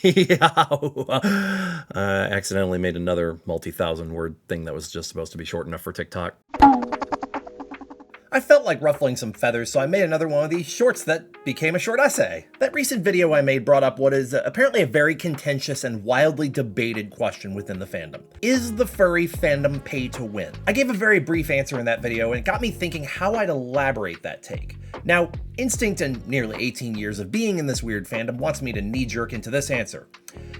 Yeah. I accidentally made another multi-thousand word thing that was just supposed to be short enough for TikTok. I felt like ruffling some feathers, so I made another one of these shorts that became a short essay. That recent video I made brought up what is apparently a very contentious and wildly debated question within the fandom. Is the furry fandom pay to win? I gave a very brief answer in that video, and it got me thinking how I'd elaborate that take. Now, instinct and nearly 18 years of being in this weird fandom wants me to knee-jerk into this answer.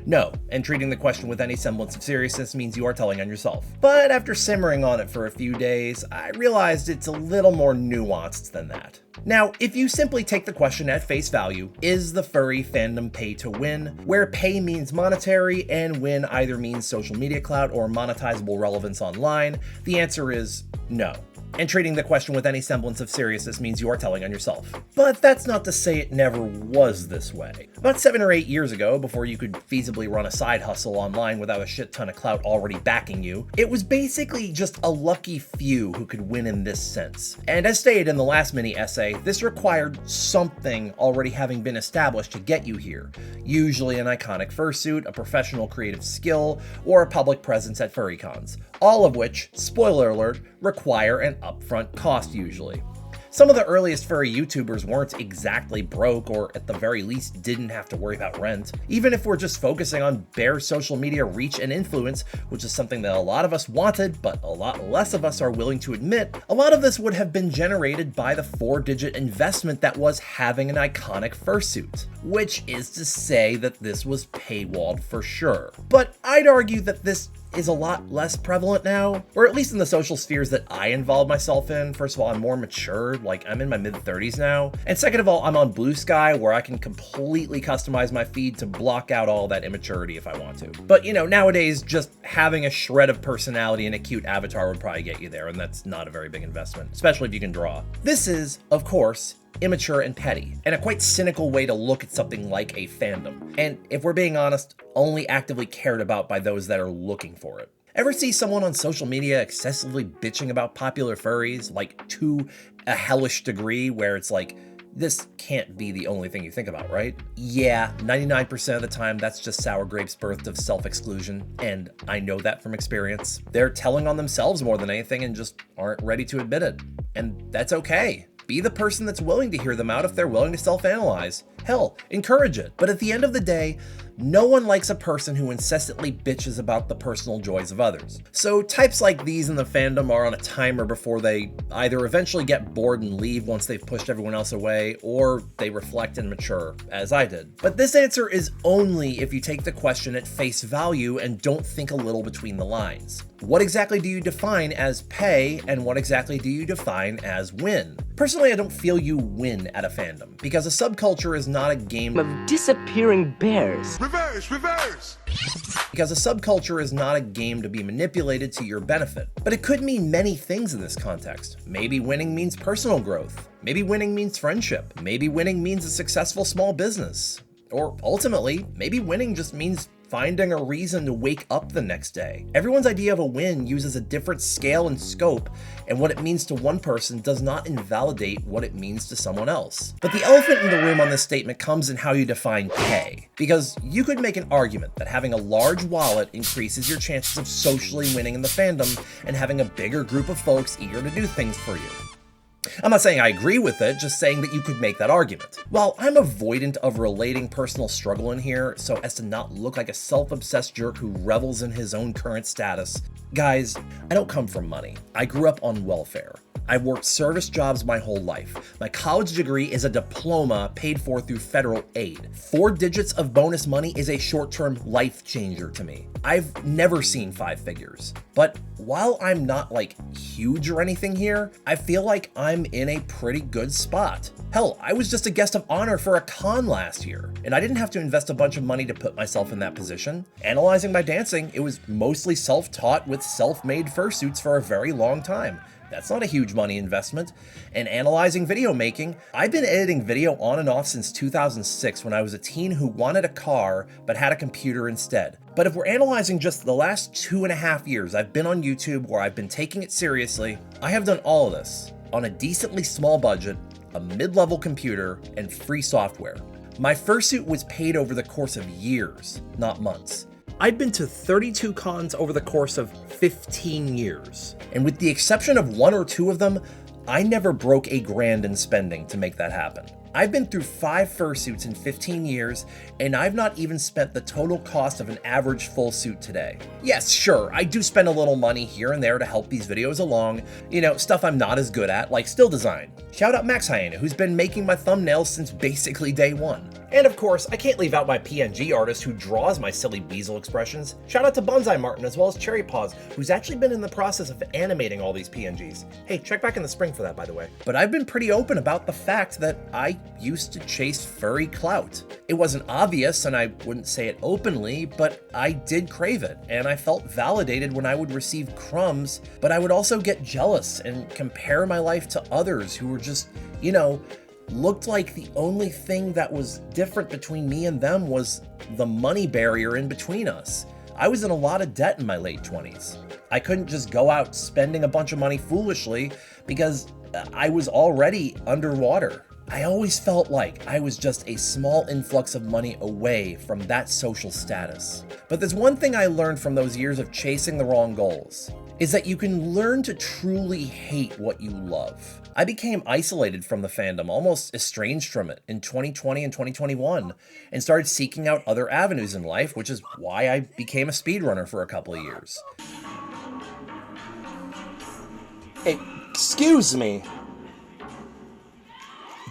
No, and treating the question with any semblance of seriousness means you are telling on yourself. But after simmering on it for a few days, I realized it's a little more nuanced than that. Now, if you simply take the question at face value, is the furry fandom pay to win, where pay means monetary and win either means social media clout or monetizable relevance online, the answer is no. And treating the question with any semblance of seriousness means you are telling on yourself. But that's not to say it never was this way. About 7 or 8 years ago, before you could feasibly run a side hustle online without a shit ton of clout already backing you, it was basically just a lucky few who could win in this sense. And as stated in the last mini essay, this required something already having been established to get you here. Usually an iconic fursuit, a professional creative skill, or a public presence at furry cons. All of which, spoiler alert, require an upfront cost usually. Some of the earliest furry YouTubers weren't exactly broke, or at the very least didn't have to worry about rent. Even if we're just focusing on bare social media reach and influence, which is something that a lot of us wanted, but a lot less of us are willing to admit, a lot of this would have been generated by the 4-digit investment that was having an iconic fursuit. Which is to say that this was paywalled for sure. But I'd argue that this is a lot less prevalent now, or at least in the social spheres that I involve myself in. First of all, I'm more mature, like I'm in my mid-30s now. And second of all, I'm on Blue Sky where I can completely customize my feed to block out all that immaturity if I want to. But you know, nowadays, just having a shred of personality and a cute avatar would probably get you there, and that's not a very big investment, especially if you can draw. This is, of course, immature and petty, and a quite cynical way to look at something like a fandom. And if we're being honest, only actively cared about by those that are looking for it. Ever see someone on social media excessively bitching about popular furries, like to a hellish degree where it's like, this can't be the only thing you think about, right? Yeah, 99% of the time that's just sour grapes birthed of self-exclusion, and I know that from experience. They're telling on themselves more than anything and just aren't ready to admit it. And that's okay. Be the person that's willing to hear them out if they're willing to self-analyze. Hell, encourage it. But at the end of the day, no one likes a person who incessantly bitches about the personal joys of others. So types like these in the fandom are on a timer before they either eventually get bored and leave once they've pushed everyone else away, or they reflect and mature, as I did. But this answer is only if you take the question at face value and don't think a little between the lines. What exactly do you define as pay, and what exactly do you define as win? Personally, I don't feel you win at a fandom, because a subculture is not a game of disappearing bears. Reverse! Because a subculture is not a game to be manipulated to your benefit. But it could mean many things in this context. Maybe winning means personal growth. Maybe winning means friendship. Maybe winning means a successful small business. Or ultimately, maybe winning just means finding a reason to wake up the next day. Everyone's idea of a win uses a different scale and scope, and what it means to one person does not invalidate what it means to someone else. But the elephant in the room on this statement comes in how you define pay. Because you could make an argument that having a large wallet increases your chances of socially winning in the fandom and having a bigger group of folks eager to do things for you. I'm not saying I agree with it, just saying that you could make that argument. While I'm avoidant of relating personal struggle in here so as to not look like a self-obsessed jerk who revels in his own current status, guys, I don't come from money. I grew up on welfare. I've worked service jobs my whole life. My college degree is a diploma paid for through federal aid. 4 digits of bonus money is a short-term life changer to me. I've never seen 5 figures. But while I'm not like huge or anything here, I feel like I'm in a pretty good spot. Hell, I was just a guest of honor for a con last year, and I didn't have to invest a bunch of money to put myself in that position. Analyzing my dancing, it was mostly self-taught with self-made fursuits for a very long time. That's not a huge money investment. And analyzing video making, I've been editing video on and off since 2006 when I was a teen who wanted a car but had a computer instead. But if we're analyzing just the last 2.5 years I've been on YouTube where I've been taking it seriously, I have done all of this on a decently small budget, a mid-level computer, and free software. My fursuit was paid over the course of years, not months. I'd been to 32 cons over the course of 15 years. And with the exception of 1 or 2 of them, I never broke a grand in spending to make that happen. I've been through 5 fursuits in 15 years, and I've not even spent the total cost of an average full suit today. Yes, sure, I do spend a little money here and there to help these videos along, you know, stuff I'm not as good at, like still design. Shout out Max Hyena, who's been making my thumbnails since basically day one. And of course, I can't leave out my PNG artist who draws my silly weasel expressions. Shout out to Bonsai Martin as well as Cherry Paws, who's actually been in the process of animating all these PNGs. Hey, check back in the spring for that, by the way. But I've been pretty open about the fact that I used to chase furry clout. It wasn't obvious, and I wouldn't say it openly, but I did crave it, and I felt validated when I would receive crumbs, but I would also get jealous and compare my life to others who were just, you know, looked like the only thing that was different between me and them was the money barrier in between us. I was in a lot of debt in my late 20s. I couldn't just go out spending a bunch of money foolishly because I was already underwater. I always felt like I was just a small influx of money away from that social status. But there's one thing I learned from those years of chasing the wrong goals, is that you can learn to truly hate what you love. I became isolated from the fandom, almost estranged from it in 2020 and 2021, and started seeking out other avenues in life, which is why I became a speedrunner for a couple of years. Excuse me.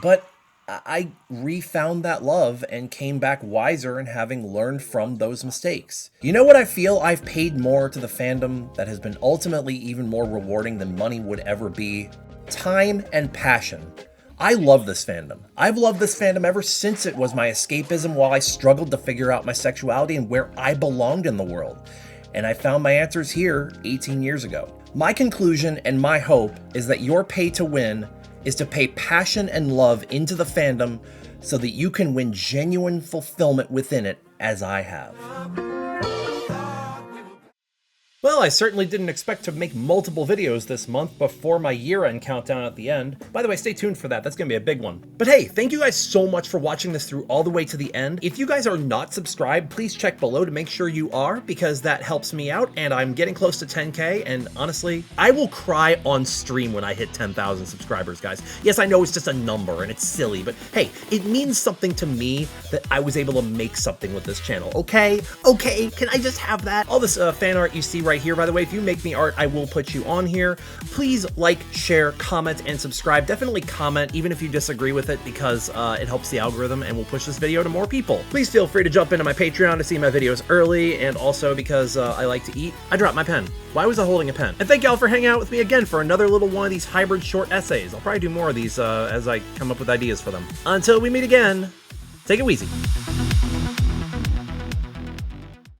But I refound that love and came back wiser and having learned from those mistakes. You know what I feel? I've paid more to the fandom that has been ultimately even more rewarding than money would ever be. Time and passion. I love this fandom. I've loved this fandom ever since it was my escapism while I struggled to figure out my sexuality and where I belonged in the world. And I found my answers here 18 years ago. My conclusion and my hope is that your pay to win is to pay passion and love into the fandom so that you can win genuine fulfillment within it, as I have. Well, I certainly didn't expect to make multiple videos this month before my year-end countdown at the end. By the way, stay tuned for that. That's gonna be a big one. But hey, thank you guys so much for watching this through all the way to the end. If you guys are not subscribed, please check below to make sure you are, because that helps me out, and I'm getting close to 10K, and honestly, I will cry on stream when I hit 10,000 subscribers, guys. Yes, I know it's just a number, and it's silly, but hey, it means something to me that I was able to make something with this channel, okay? Okay, can I just have that? All this fan art you see right here, by the way, if you make me art, I will put you on here. Please like, share, comment, and subscribe. Definitely comment, even if you disagree with it, because it helps the algorithm and will push this video to more people. Please feel free to jump into my Patreon to see my videos early, and also because I like to eat, I dropped my pen. Why was I holding a pen? And thank y'all for hanging out with me again for another little one of these hybrid short essays. I'll probably do more of these as I come up with ideas for them. Until we meet again, take it easy.